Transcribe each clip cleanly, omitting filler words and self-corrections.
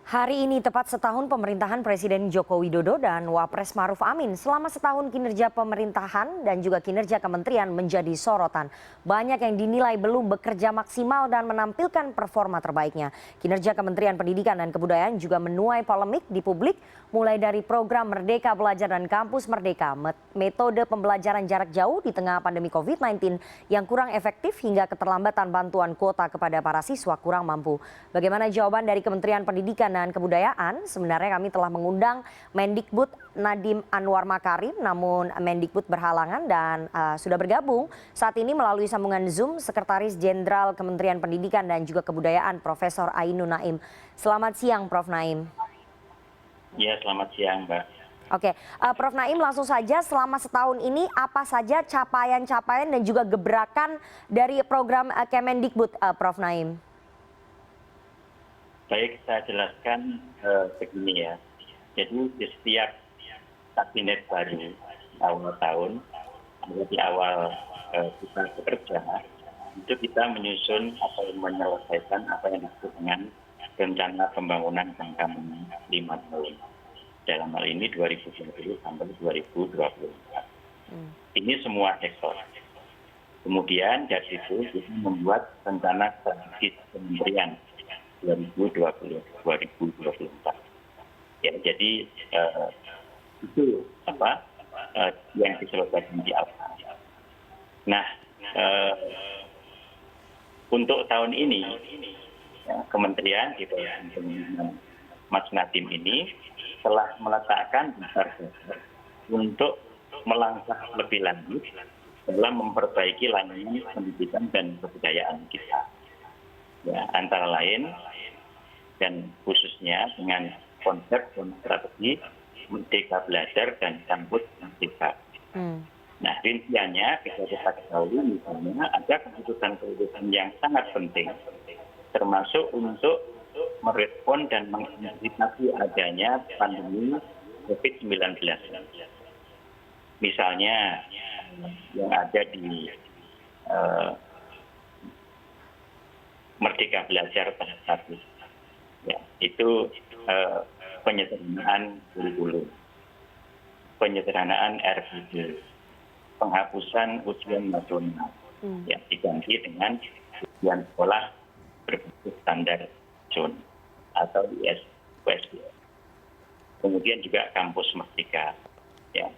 Hari ini tepat setahun pemerintahan Presiden Joko Widodo dan Wapres Maruf Amin. Selama setahun kinerja pemerintahan dan juga kinerja kementerian menjadi sorotan. Banyak yang dinilai belum bekerja maksimal dan menampilkan performa terbaiknya. Kinerja Kementerian Pendidikan dan Kebudayaan juga menuai polemik di publik, mulai dari program Merdeka Belajar dan Kampus Merdeka, metode pembelajaran jarak jauh di tengah pandemi COVID-19 yang kurang efektif hingga keterlambatan bantuan kuota kepada para siswa kurang mampu. Bagaimana jawaban dari Kementerian Pendidikan dan Kebudayaan? Sebenarnya kami telah mengundang Mendikbud Nadiem Anwar Makarim, namun Mendikbud berhalangan dan sudah bergabung saat ini melalui sambungan Zoom Sekretaris Jenderal Kementerian Pendidikan dan juga Kebudayaan Profesor Ainun Naim. Selamat siang Prof. Naim. Ya, selamat siang, Mbak. Oke, Prof. Naim, langsung saja selama setahun ini apa saja capaian-capaian dan juga gebrakan dari program Kemendikbud, Prof. Naim? Baik, saya jelaskan begini ya. Jadi di setiap kabinet baru awal tahun, di awal kita bekerja, itu kita menyusun atau menyelesaikan apa yang disebut dengan rencana pembangunan jangka menengah 5 tahun. Dalam hal ini 2020 sampai 2024. Ini semua sektor. Kemudian dari situ kita membuat rencana strategis kementerian 2020-2024. Ya, jadi itu apa yang diselesaikan di awal. Nah, untuk tahun ini kementerian di bawah Mas Nadiem ini telah meletakkan dasar-dasar untuk melangkah lebih lanjut dalam memperbaiki layanan pendidikan dan kebudayaan kita. Ya, antara lain dan khususnya dengan konsep dan strategi Merdeka Belajar dan Kampus Merdeka. Nah, rinciannya kita ketahui misalnya ada keputusan-keputusan yang sangat penting, termasuk untuk merespon dan mengantisipasi adanya pandemi COVID-19. Misalnya yang ada di Merdeka Belajar tahap 1. Ya, itu penyederhanaan kurikulum, penyederhanaan RPD, penghapusan ujian nasional, ya, diganti dengan ujian sekolah berbasis standar zona atau USBL. Kemudian juga kampus Merdeka, ya,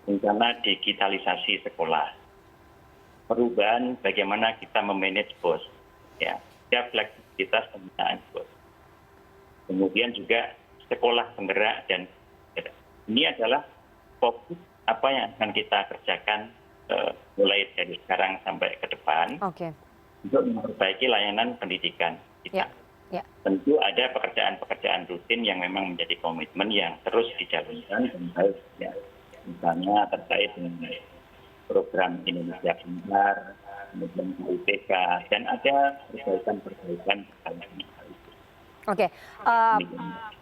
rencana digitalisasi sekolah, perubahan bagaimana kita memanage BOS, ya, fleksibilitas penggunaan BOS. Kemudian juga sekolah penggerak dan ini adalah fokus apa yang akan kita kerjakan mulai dari sekarang sampai ke depan untuk memperbaiki layanan pendidikan kita. Tentu ada pekerjaan-pekerjaan rutin yang memang menjadi komitmen yang terus dijalankan dan baik, ya. Misalnya terkait dengan program Indonesia Pintar, kemudian UPK, dan ada perbaikan-perbaikan. Oke,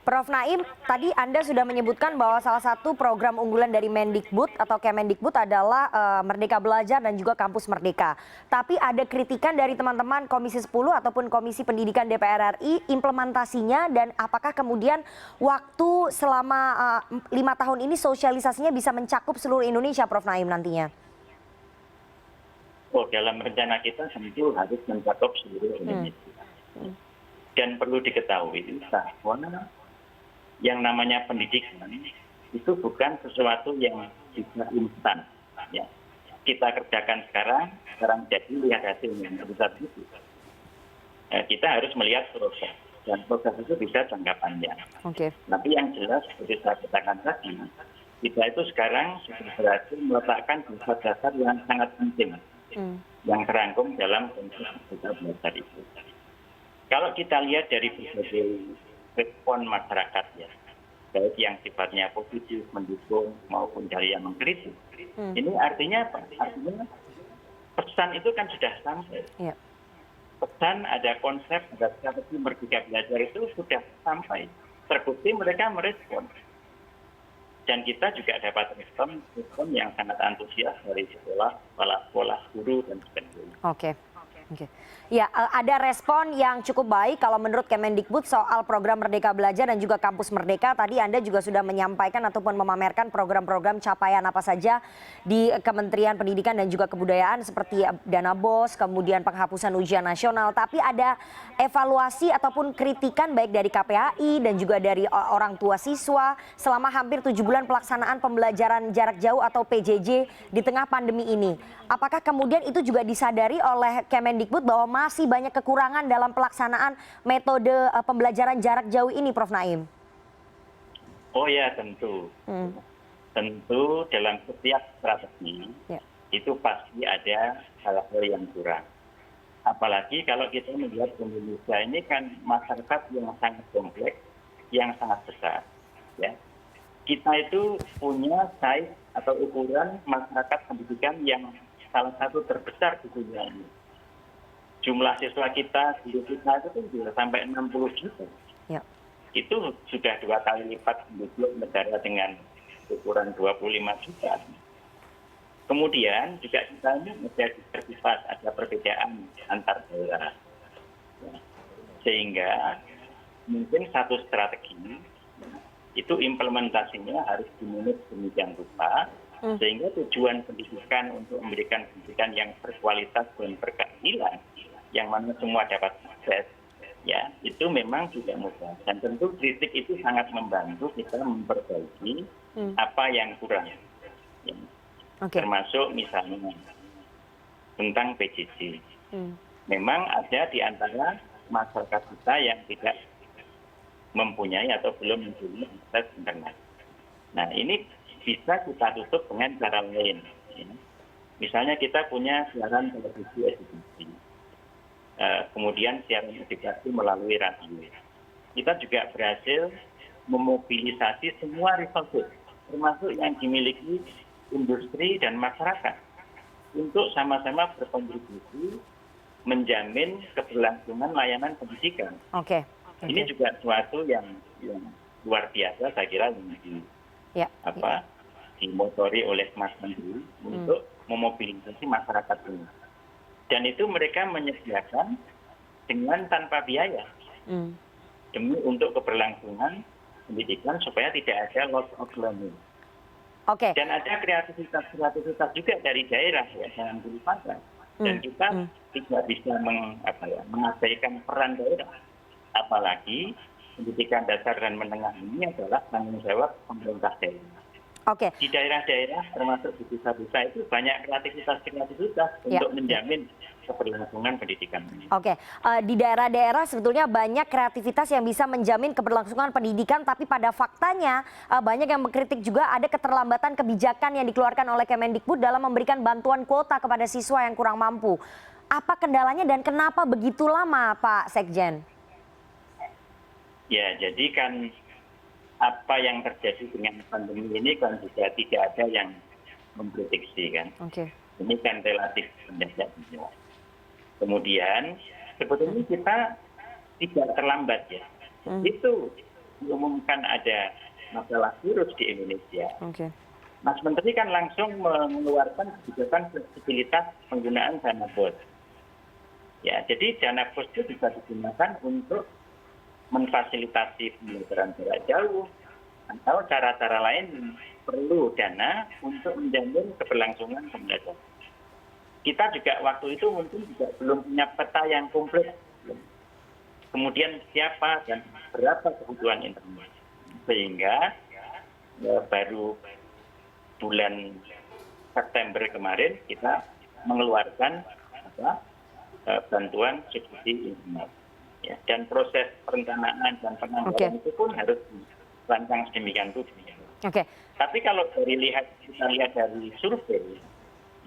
Prof. Naim, tadi Anda sudah menyebutkan bahwa salah satu program unggulan dari Mendikbud atau Kemendikbud adalah Merdeka Belajar dan juga Kampus Merdeka. Tapi ada kritikan dari teman-teman Komisi 10 ataupun Komisi Pendidikan DPR RI implementasinya dan apakah kemudian waktu selama 5 tahun ini sosialisasinya bisa mencakup seluruh Indonesia, Prof. Naim nantinya? Oh, dalam rencana kita tentu harus mencakup seluruh Indonesia. Dan perlu diketahui bahwa yang namanya pendidikan itu bukan sesuatu yang bisa instan. Ya. Kita kerjakan sekarang jadi lihat hasilnya. Itu. Kita harus melihat proses. Dan proses itu bisa jangka panjang. Tapi yang jelas seperti saya katakan tadi, kita itu sekarang sudah berhasil meletakkan dasar-dasar yang sangat penting. Yang terangkum dalam konsep Merdeka Belajar itu. Kalau kita lihat dari berbagai respon masyarakat, ya, baik yang sifatnya positif, mendukung, maupun dari yang mengkritik, ini artinya apa? Artinya pesan itu kan sudah sampai. Pesan ada konsep, ada strategi Merdeka Belajar itu sudah sampai. Terbukti mereka merespon. Dan kita juga dapat respon yang sangat antusias dari sekolah, kepala sekolah, guru, dan sebagainya. Oke. Ya, ada respon yang cukup baik kalau menurut Kemendikbud soal program Merdeka Belajar dan juga Kampus Merdeka. Tadi Anda juga sudah menyampaikan ataupun memamerkan program-program capaian apa saja di Kementerian Pendidikan dan juga Kebudayaan seperti dana BOS, kemudian penghapusan ujian nasional. Tapi ada evaluasi ataupun kritikan baik dari KPAI dan juga dari orang tua siswa selama hampir 7 bulan pelaksanaan pembelajaran jarak jauh atau PJJ di tengah pandemi ini. Apakah kemudian itu juga disadari oleh Kemendikbud bahwa masih banyak kekurangan dalam pelaksanaan metode pembelajaran jarak jauh ini, Prof. Naim? Oh ya, tentu. Tentu dalam setiap strategi itu pasti ada hal-hal yang kurang. Apalagi kalau kita melihat Indonesia ini kan masyarakat yang sangat kompleks, yang sangat besar. Ya. Kita itu punya size atau ukuran masyarakat pendidikan yang salah satu terbesar di dunia ini. Jumlah siswa kita, guru kita itu kan bisa sampai 60 juta. Ya. Itu sudah 2 kali lipat penduduk negara dengan ukuran 25 juta. Kemudian juga kita ini menjadi diversitas, ada perbedaan antar daerah. Sehingga mungkin satu strategi itu implementasinya harus dimanage demikian rupa, sehingga tujuan pendidikan untuk memberikan pendidikan yang berkualitas dan berkeadilan, yang mana semua dapat akses, ya itu memang tidak mudah. Dan tentu kritik itu sangat membantu kita memperbaiki apa yang kurang. Ya. Termasuk misalnya tentang PJJ. Memang ada di antara masyarakat kita yang tidak mempunyai atau belum mempunyai akses internet. Nah ini bisa kita tutup dengan cara lain. Ya. Misalnya kita punya siaran televisi edukasi, kemudian siaran edukasi melalui radio. Kita juga berhasil memobilisasi semua resources, termasuk yang dimiliki industri dan masyarakat, untuk sama-sama berkontribusi menjamin keberlangsungan layanan pendidikan. Ini juga suatu yang luar biasa, saya kira, yang dimotori oleh Mas Menteri untuk memobilisasi masyarakat ini. Dan itu mereka menyediakan dengan tanpa biaya demi untuk keberlangsungan pendidikan supaya tidak ada loss of learning. Dan ada kreativitas juga dari daerah, ya, jangan dilupakan. Dan kita tidak bisa mengabaikan peran daerah. Apalagi pendidikan dasar dan menengah ini adalah tanggung jawab pemerintah daerah. Di daerah-daerah termasuk di desa-desa itu banyak kreativitas untuk menjamin keberlangsungan pendidikan ini. Di daerah-daerah sebetulnya banyak kreativitas yang bisa menjamin keberlangsungan pendidikan, tapi pada faktanya banyak yang mengkritik juga ada keterlambatan kebijakan yang dikeluarkan oleh Kemendikbud dalam memberikan bantuan kuota kepada siswa yang kurang mampu. Apa kendalanya dan kenapa begitu lama, Pak Sekjen? Ya, jadi kan apa yang terjadi dengan pandemi ini kan juga tidak ada yang memprediksi kan. Ini kan relatif mendadak. Kemudian sebetulnya kita tidak terlambat ya. Itu diumumkan ada masalah virus di Indonesia. Mas Menteri kan langsung mengeluarkan kebijakan fleksibilitas penggunaan dana BOS. Ya, jadi dana BOS itu bisa digunakan untuk memfasilitasi pembelajaran jarak jauh atau cara-cara lain perlu dana untuk menjamin keberlangsungan pembelajaran. Kita juga waktu itu mungkin juga belum punya peta yang komplit. Kemudian siapa dan berapa kebutuhan internet. Sehingga baru bulan September kemarin kita mengeluarkan bantuan subsidi internet. Ya, dan proses perencanaan dan penganggaran itu pun harus dirancang sedemikian rupa. Tapi kalau kita lihat dari survei,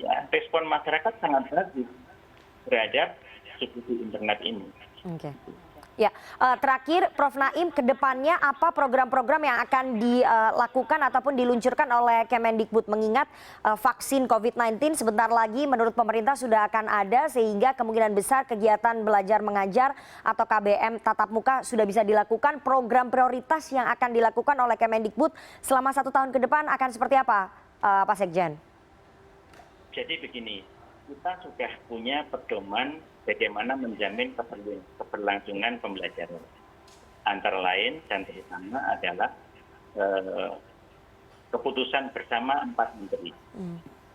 ya respon masyarakat sangat bagus terhadap subsidi internet ini. Ya, terakhir Prof. Naim, ke depannya apa program-program yang akan dilakukan ataupun diluncurkan oleh Kemendikbud mengingat vaksin COVID-19 sebentar lagi menurut pemerintah sudah akan ada sehingga kemungkinan besar kegiatan belajar mengajar atau KBM tatap muka sudah bisa dilakukan. Program prioritas yang akan dilakukan oleh Kemendikbud selama 1 tahun ke depan akan seperti apa, Pak Sekjen? Jadi begini, kita sudah punya pedoman bagaimana menjamin keberlangsungan pembelajaran. Antara lain dan terutama adalah keputusan bersama 4 menteri,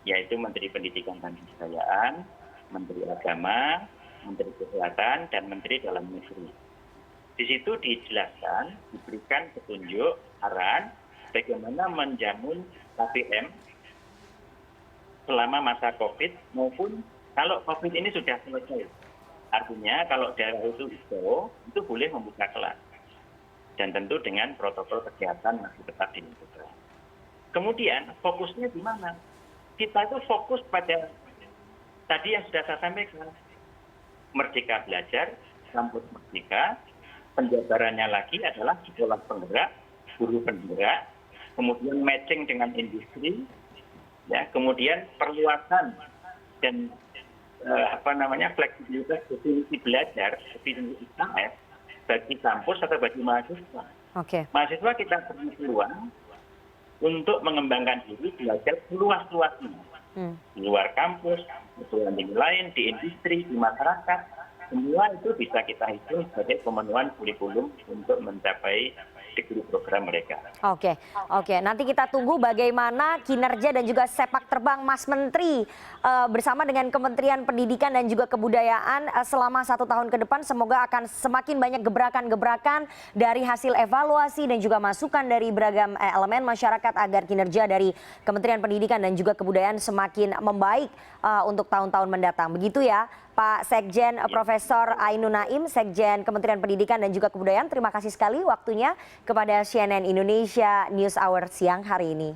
yaitu Menteri Pendidikan dan Kebudayaan, Menteri Agama, Menteri Kesehatan, dan Menteri Dalam Negeri. Di situ dijelaskan, diberikan petunjuk, arahan bagaimana menjamin KPM selama masa COVID maupun kalau COVID ini sudah selesai. Artinya kalau daerah itu hijau, itu boleh membuka kelas. Dan tentu dengan protokol kesehatan masih tetap dilakukan. Kemudian fokusnya di mana? Kita itu fokus pada tadi yang sudah saya sampaikan. Merdeka Belajar, Kampus Merdeka, penjabarannya lagi adalah sekolah penggerak, guru penggerak, kemudian matching dengan industri, ya, kemudian perluasan dan fleksibilitas definisi belajar, definisi IKS bagi kampus atau bagi mahasiswa. Mahasiswa kita beri peluang untuk mengembangkan diri belajar seluas-luasnya. Di luar kampus, di tinggi lain, di industri, di masyarakat, semua itu bisa kita hitung sebagai pemenuhan kurikulum untuk mencapai degree program mereka. Oke. Nanti kita tunggu bagaimana kinerja dan juga sepak terbang Mas Menteri bersama dengan Kementerian Pendidikan dan juga Kebudayaan selama 1 tahun ke depan. Semoga akan semakin banyak gebrakan-gebrakan dari hasil evaluasi dan juga masukan dari beragam elemen masyarakat agar kinerja dari Kementerian Pendidikan dan juga Kebudayaan semakin membaik untuk tahun-tahun mendatang. Begitu ya, Pak Sekjen Profesor Ainun Naim, Sekjen Kementerian Pendidikan dan juga Kebudayaan. Terima kasih sekali waktunya kepada CNN Indonesia News Hour siang hari ini.